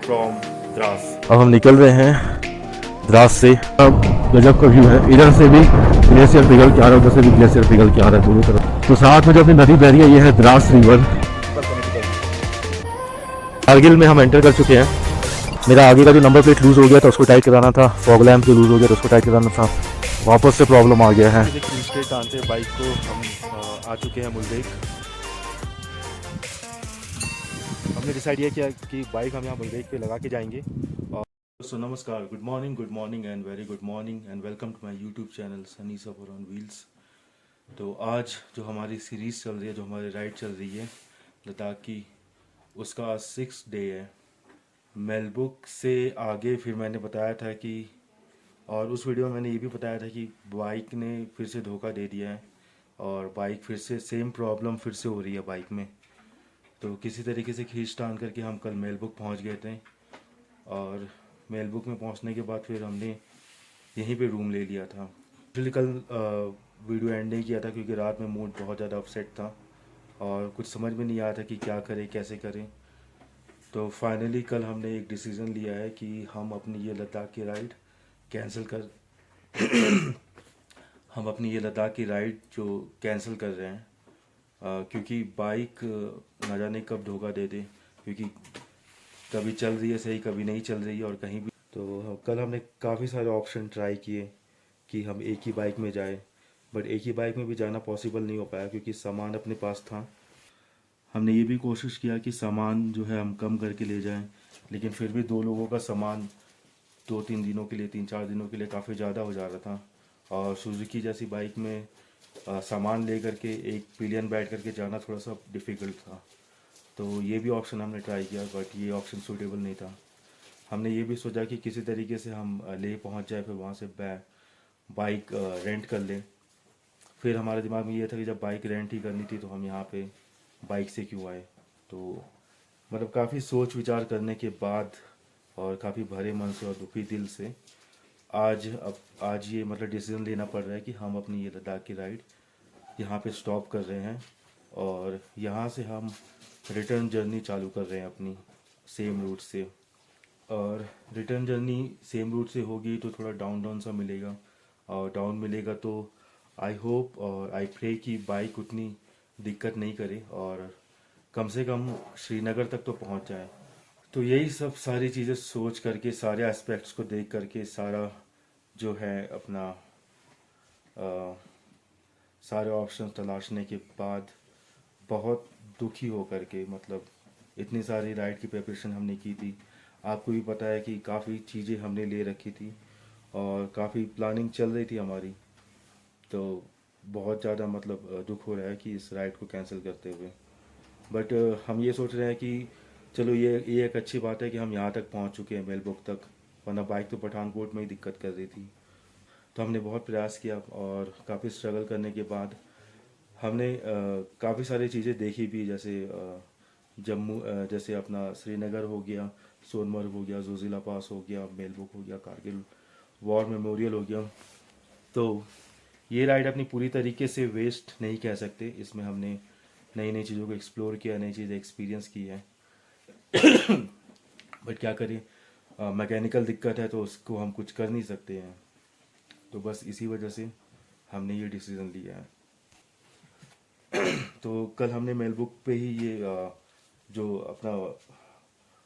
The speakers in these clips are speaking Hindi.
from Dras. अब हम निकल रहे हैं द्रास से। अब गजब का व्यू है, इधर से भी ग्लेशियर पिघल के आ रहा है, उधर से भी ग्लेशियर पिघल के आ रहा है दोनों तरफ। तो साथ में जो अपनी नदी बह रही है ये है द्रास रिवर। कारगिल में हम एंटर कर चुके हैं। मेरा आगे का जो नंबर प्लेट लूज़ हो गया था उसको टाइट कराना था, फॉग लैम्प जो लूज़ हो गया था उसको टाइट कराना था, वापस से प्रॉब्लम आ गया है। डालते बाइक को हम आ चुके हैं मुल्देक। हमने डिसाइड किया कि बाइक हम यहाँ मुल्देक पे लगा के जाएंगे। और सो नमस्कार, good morning and very good morning and welcome to my YouTube channel Sunny Safar on wheels. तो आज जो हमारी सीरीज़ चल रही है, जो हमारी राइड चल रही है लद्दाख की, उसका आज 6th डे है। मेलबुक से आगे फिर मैंने बताया था कि, और उस वीडियो में मैंने ये भी बताया था कि बाइक ने फिर से धोखा दे दिया है और बाइक फिर से सेम प्रॉब्लम फिर से हो रही है बाइक में। तो किसी तरीके से खींचतान करके हम कल मेलबुक पहुंच गए थे और मेलबुक में पहुंचने के बाद फिर हमने यहीं पे रूम ले लिया था। एक्चुअली कल वीडियो एंड नहीं किया था क्योंकि रात में मूड बहुत ज़्यादा अपसेट था और कुछ समझ में नहीं आया था कि क्या करें कैसे करें। तो फाइनली कल हमने एक डिसीज़न लिया है कि हम अपनी ये लद्दाख की राइड कैंसिल कर हम अपनी ये लद्दाख की राइड जो कैंसिल कर रहे हैं, क्योंकि बाइक ना जाने कब धोखा दे दे, क्योंकि कभी चल रही है सही, कभी नहीं चल रही है और कहीं भी। तो कल हमने काफ़ी सारे ऑप्शन ट्राई किए कि हम एक ही बाइक में जाए, बट एक ही बाइक में भी जाना पॉसिबल नहीं हो पाया क्योंकि सामान अपने पास था। हमने ये भी कोशिश किया कि सामान जो है हम कम करके ले जाएं, लेकिन फिर भी दो लोगों का सामान 2-3 दिनों के लिए, 3-4 दिनों के लिए काफ़ी ज़्यादा हो जा रहा था। और सुजुकी जैसी बाइक में सामान ले करके एक पिलियन बैठ करके जाना थोड़ा सा डिफ़िकल्ट था। तो ये भी ऑप्शन हमने ट्राई किया, बट ये ऑप्शन सूटेबल नहीं था। हमने ये भी सोचा कि किसी तरीके से हम ले पहुंच जाए, फिर वहाँ से बाइक रेंट कर लें। फिर हमारे दिमाग में ये था कि जब बाइक रेंट ही करनी थी तो हम यहाँ पे बाइक से क्यों आए। तो मतलब काफ़ी सोच विचार करने के बाद और काफ़ी भरे मन से और दुखी दिल से आज ये मतलब डिसीज़न लेना पड़ रहा है कि हम अपनी ये लद्दाख की राइड यहाँ पे स्टॉप कर रहे हैं और यहाँ से हम रिटर्न जर्नी चालू कर रहे हैं अपनी सेम रूट से। और रिटर्न जर्नी सेम रूट से होगी तो थोड़ा डाउन सा मिलेगा, और डाउन मिलेगा तो आई होप और आई प्रे कि बाइक उतनी दिक्कत नहीं करे और कम से कम श्रीनगर तक तो पहुंच जाए। तो यही सब सारी चीज़ें सोच करके, सारे एस्पेक्ट्स को देख करके, सारा जो है अपना सारे ऑप्शन तलाशने के बाद बहुत दुखी हो करके, मतलब इतनी सारी राइड की प्रिपरेशन हमने की थी, आपको भी पता है कि काफ़ी चीज़ें हमने ले रखी थी और काफ़ी प्लानिंग चल रही थी हमारी। तो बहुत ज़्यादा मतलब दुख हो रहा है कि इस राइड को कैंसिल करते हुए। बट हम ये सोच रहे हैं कि चलो ये एक अच्छी बात है कि हम यहाँ तक पहुँच चुके हैं मेलबुक तक, वरना बाइक तो पठानकोट में ही दिक्कत कर रही थी। तो हमने बहुत प्रयास किया और काफ़ी स्ट्रगल करने के बाद हमने काफ़ी सारी चीज़ें देखी भी, जैसे जम्मू, जैसे अपना श्रीनगर हो गया, सोनमर्ग हो गया, जोजिला पास हो गया, मेलबुक हो गया, कारगिल वॉर मेमोरियल हो गया। तो ये राइड अपनी पूरी तरीके से वेस्ट नहीं कह सकते, इसमें हमने नई नई चीज़ों को एक्सप्लोर किया, नई चीज़ें एक्सपीरियंस की है। बट क्या करें, मैकेनिकल दिक्कत है तो उसको हम कुछ कर नहीं सकते हैं। तो बस इसी वजह से हमने ये डिसीज़न लिया है। तो कल हमने मेलबुक पे ही ये जो अपना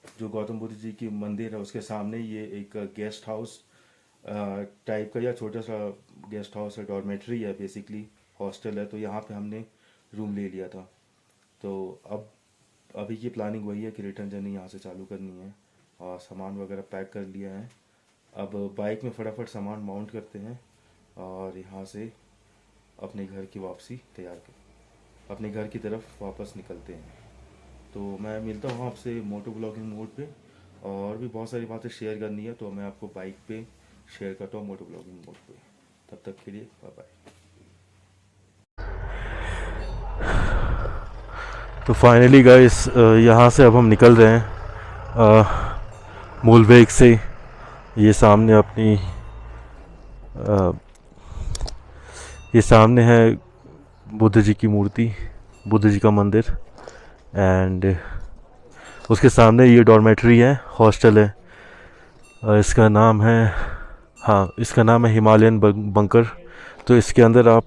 जो गौतम बुद्ध जी की मंदिर है उसके सामने ये एक गेस्ट हाउस टाइप का या छोटा सा गेस्ट हाउस है, डॉर्मेट्री है बेसिकली, हॉस्टल है। तो यहाँ पे हमने रूम ले लिया था। तो अभी की प्लानिंग वही है कि रिटर्न जर्नी यहाँ से चालू करनी है और सामान वगैरह पैक कर लिया है। अब बाइक में फटाफट सामान माउंट करते हैं और यहाँ से अपने घर की वापसी अपने घर की तरफ वापस निकलते हैं। तो मैं मिलता हूँ आपसे मोटो ब्लॉगिंग मोड पे, और भी बहुत सारी बातें शेयर करनी है तो मैं आपको बाइक पे शेयर करता हूँ मोटो ब्लॉगिंग मोड पे। तब तक के लिए बाय बाय। तो फाइनली गाइस यहाँ से अब हम निकल रहे हैं मूलबेग से। ये सामने अपनी ये सामने है बुद्ध जी की मूर्ति, बुद्ध जी का मंदिर, एंड उसके सामने ये डॉर्मेट्री है, हॉस्टल है। इसका नाम है, हाँ इसका नाम है हिमालयन बंकर। तो इसके अंदर आप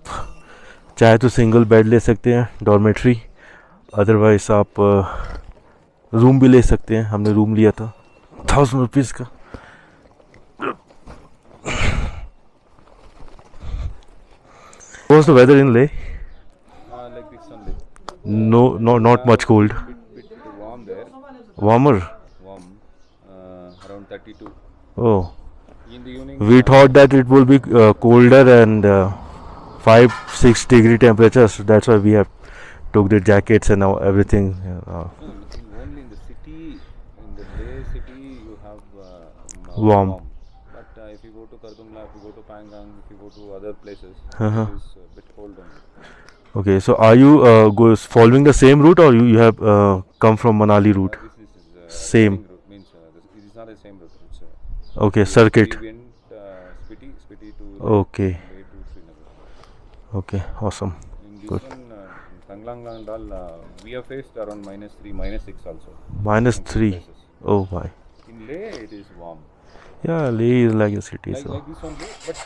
चाहे तो सिंगल बेड ले सकते हैं डॉर्मेट्री, अदरवाइज आप रूम भी ले सकते हैं। हमने रूम लिया था 1000 रुपीज़ का। What's the weather in Leh? Like this only. No, not much cold. Bit warm there. Warmer. Warm. Around 32. Oh, In the evening. we thought that it will be colder and 5-6 degree temperature. So that's why we have took the jackets and now everything. Only in the city, in the Leh city, you have Warm. But if you go to Kardungla, if you go to Pangang, if you go to other places, Uh-huh. it is a bit cold only. Okay, so are you following the same route, or you have come from Manali route? This is Same. route, means this is not the same route. It's Okay, circuit. we went Spiti to Okay, Leh to Srinagar. okay, awesome. In this Good. one, Tanglang and all, we have faced around -3, -6 also. -3. Places. Oh my. In Leh, it is warm. Yeah, Leh is like a city, Like, so like this one, but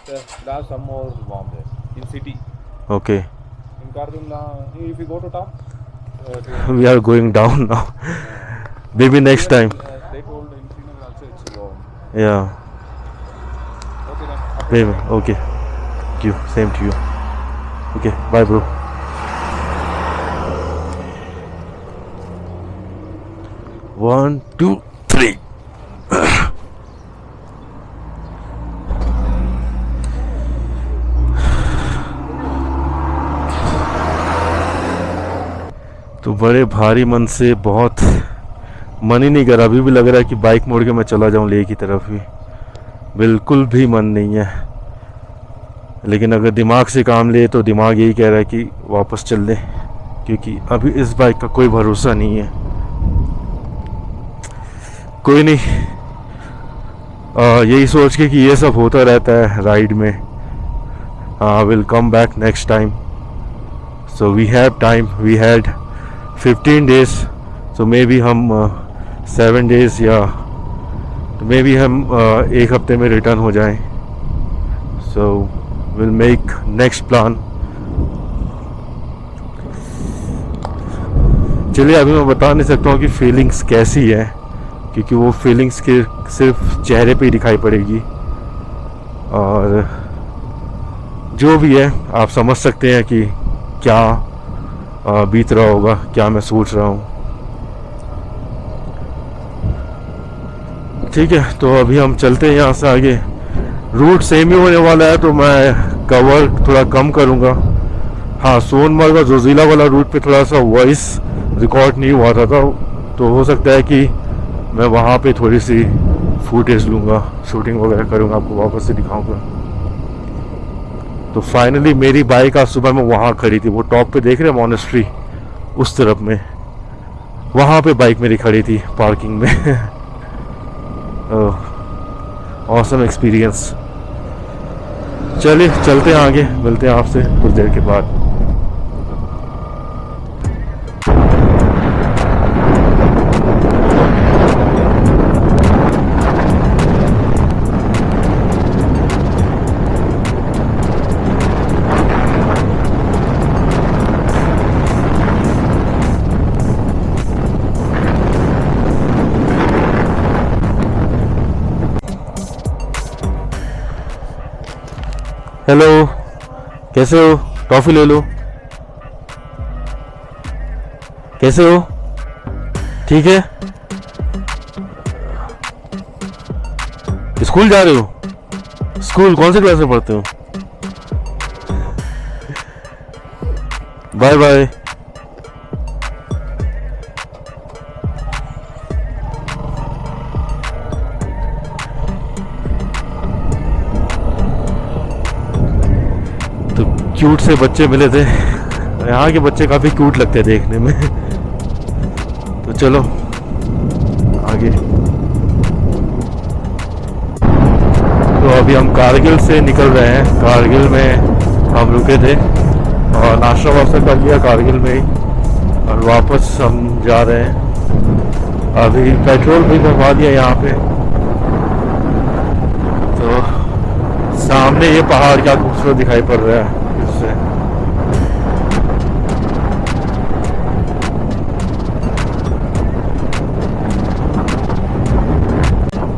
there are some more warm there. In city, okay. in Kardungla, if you go to top, We are going down now. Maybe next time. They told in Srinagar also it's warm. Yeah. Okay then. Maybe. Okay. Thank you. Same to you. Okay. Bye, bro. One, two, three. तो बड़े भारी मन से, बहुत मन ही नहीं कर रहा। अभी भी लग रहा है कि बाइक मोड़ के मैं चला जाऊं लेह की तरफ ही। बिल्कुल भी मन नहीं है, लेकिन अगर दिमाग से काम ले तो दिमाग यही कह रहा है कि वापस चल ले, क्योंकि अभी इस बाइक का कोई भरोसा नहीं है। कोई नहीं, यही सोच के कि ये सब होता रहता है राइड में। I will come back next time. So we have time, we had 15 days, so maybe हम 7 days या मे बी हम एक हफ्ते में रिटर्न हो जाएं। So will make next plan. चलिए, अभी मैं बता नहीं सकता हूँ कि फीलिंग्स कैसी है, क्योंकि वो फीलिंग्स के सिर्फ चेहरे पे ही दिखाई पड़ेगी। और जो भी है आप समझ सकते हैं कि क्या बीत रहा होगा, क्या मैं सोच रहा हूँ। ठीक है, तो अभी हम चलते हैं यहाँ से आगे। रूट सेम ही होने वाला है, तो मैं कवर थोड़ा कम करूँगा। हाँ, सोनमर्ग और जोजिला वाला रूट पे थोड़ा सा वॉइस रिकॉर्ड नहीं हुआ था, तो हो सकता है कि मैं वहाँ पे थोड़ी सी फुटेज लूँगा, शूटिंग वगैरह करूँगा, आपको वापस से दिखाऊँगा। तो फाइनली मेरी बाइक आज सुबह में वहाँ खड़ी थी, वो टॉप पे देख रहे हैं मॉनेस्ट्री, उस तरफ में, वहाँ पे बाइक मेरी खड़ी थी पार्किंग में। Awesome experience. चलिए चलते हैं आगे, मिलते हैं आपसे कुछ देर के बाद। हेलो, कैसे हो? टॉफी ले लो। कैसे हो? ठीक है? स्कूल जा रहे हो? स्कूल कौन से क्लास में पढ़ते हो? Bye bye. क्यूट से बच्चे मिले थे। यहाँ के बच्चे काफ़ी क्यूट लगते हैं देखने में। तो चलो आगे। तो अभी हम कारगिल से निकल रहे हैं। कारगिल में हम रुके थे और नाश्ता वास्ता कर लिया कारगिल में ही, और वापस हम जा रहे हैं। अभी पेट्रोल भी भरवा दिया यहाँ पे। तो सामने ये पहाड़ क्या खूबसूरत दिखाई पड़ रहा है इससे।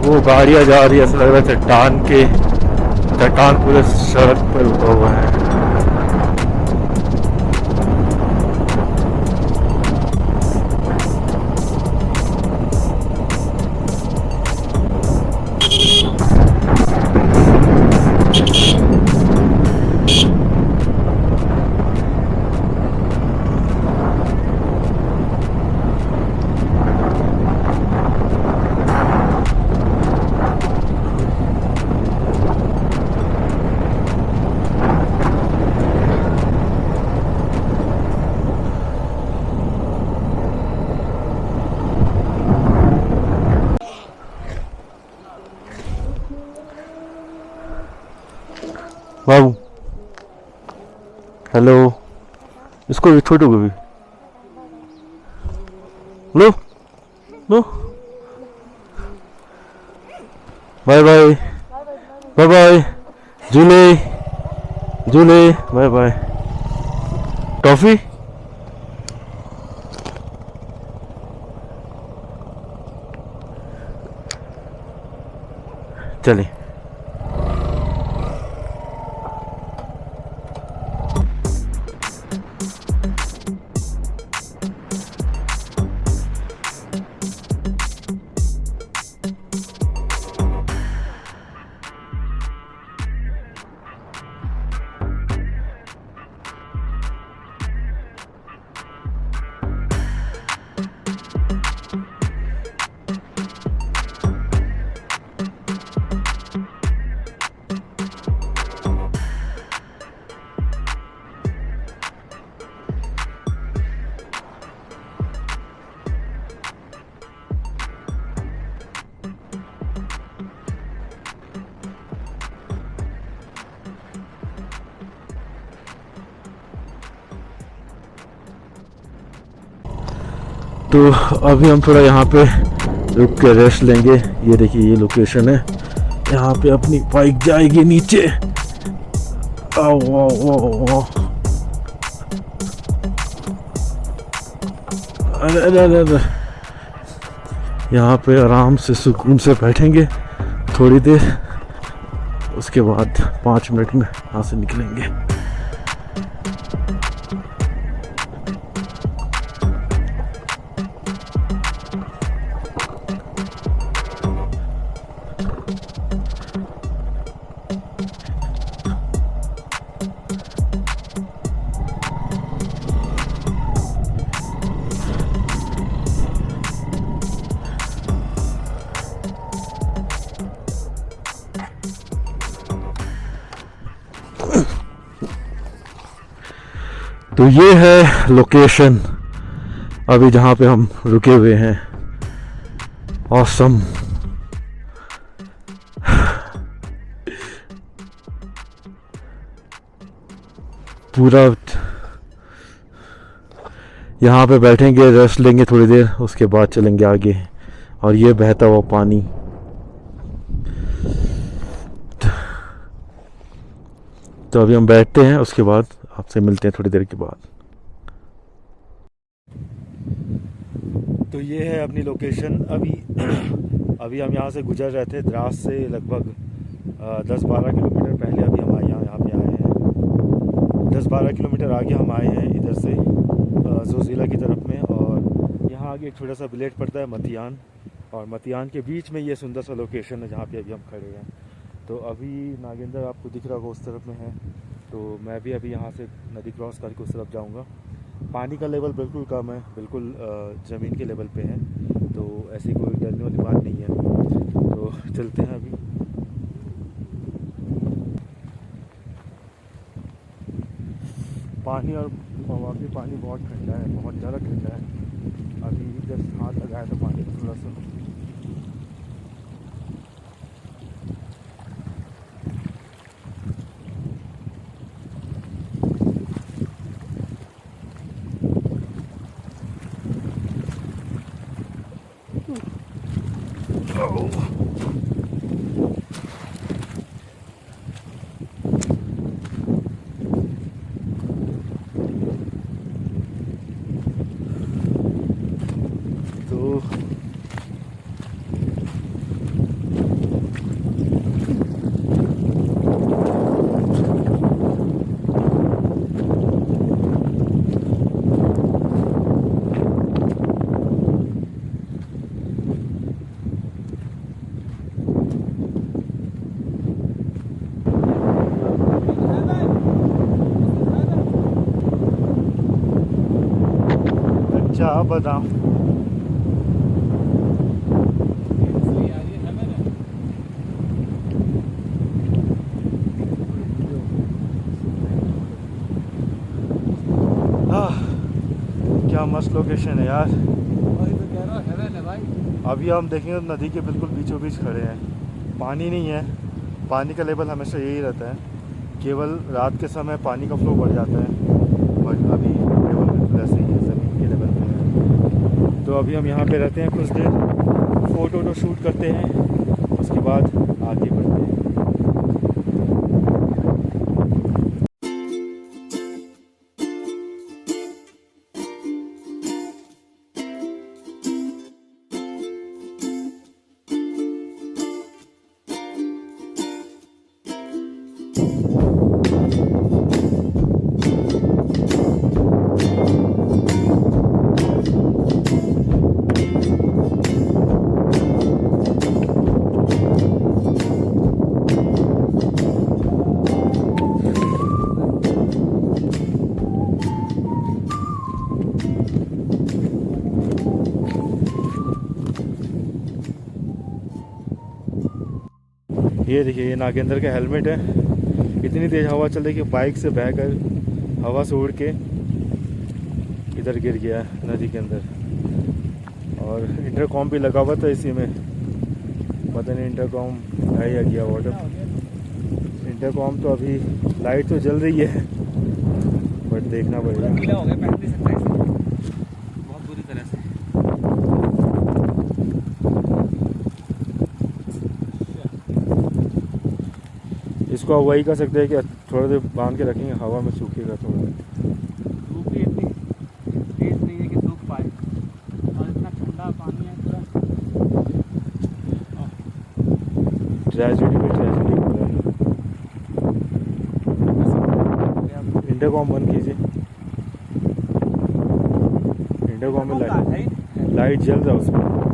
वो गाड़ियाँ जा रही है, ऐसा लग रहा है चट्टान पूरे सड़क पर रुका हुआ है। बाबू हेलो, इसको भी छोटू को भी लो लो। बाय बाय बाय बाय झूले झूले बाय बाय। टॉफी चलिए। तो अभी हम थोड़ा यहाँ पे रुक के रेस्ट लेंगे। ये देखिए ये लोकेशन है, यहाँ पे अपनी बाइक जाएगी नीचे। आओ आओ आओ आओ। अरे अरे अरे अरे, यहाँ पे आराम से सुकून से बैठेंगे थोड़ी देर, उसके बाद 5 मिनट में यहाँ से निकलेंगे। तो ये है लोकेशन अभी जहाँ पे हम रुके हुए हैं। ऑसम। पूरा यहाँ पे बैठेंगे, रेस्ट लेंगे थोड़ी देर, उसके बाद चलेंगे आगे। और ये बहता हुआ पानी। तो अभी हम बैठते हैं, उसके बाद आपसे मिलते हैं थोड़ी देर के बाद। तो ये है अपनी लोकेशन। अभी हम यहाँ से गुजर रहे थे, द्रास से लगभग 10-12 किलोमीटर पहले अभी हम यहाँ पे आए हैं। 10-12 किलोमीटर आगे हम आए हैं इधर से जोजिला की तरफ में। और यहाँ आगे एक छोटा सा विलेज पड़ता है मतियान, और मतियान के बीच में ये सुंदर सा लोकेशन है जहाँ पे अभी हम खड़े हैं। तो अभी नागेंद्र आपको दिख रहा होगा उस तरफ में है, तो मैं भी अभी यहाँ से नदी क्रॉस करके उस तरफ जाऊँगा। पानी का लेवल बिल्कुल कम है, बिल्कुल ज़मीन के लेवल पे है, तो ऐसी कोई डरने वाली बात नहीं है। तो चलते हैं अभी। पानी और वाकई पानी बहुत ठंडा है, बहुत ज़्यादा ठंडा है। अभी जस्ट हाथ लगाया था पानी थोड़ा सा। कच्चा बादाम। क्या मस्त लोकेशन है यार। अभी हम देखेंगे तो नदी के बिल्कुल बीचों बीच खड़े हैं। पानी नहीं है, पानी का लेवल हमेशा यही रहता है, केवल रात के समय पानी का फ्लो बढ़ जाता है, बट अभी लेवल बिल्कुल ऐसे ही है, ज़मीन के लेवल पे है। तो अभी हम यहाँ पे रहते हैं कुछ देर, फ़ोटो शूट करते हैं, उसके बाद आगे बढ़ते हैं। ये देखिए, ये नागेंद्र का हेलमेट है। इतनी तेज़ हवा चल रही कि बाइक से बहकर हवा से उड़ के इधर गिर गया नदी के अंदर। और इंटरकॉम भी लगा हुआ था इसी में, पता नहीं इंटरकॉम है या गया वाटर। इंटरकॉम तो अभी लाइट तो जल रही है, बट देखना पड़ेगा। गीला हो गया, पहन नहीं सकता इसे बहुत बुरी तरह से। इसको आप वही कर सकते हैं कि थोड़ा देर बांध के रखेंगे, हवा में सूखेगा थोड़ा। धूप भी इतनी तेज नहीं है कि सूख पाए, और इतना ठंडा पानी है पूरा। ट्रेजेडी पे ट्रेजेडी हो रहा है। इंटरकॉम बंद कीजिए। इंटरकॉम में लाइट जल रहा है उसमें।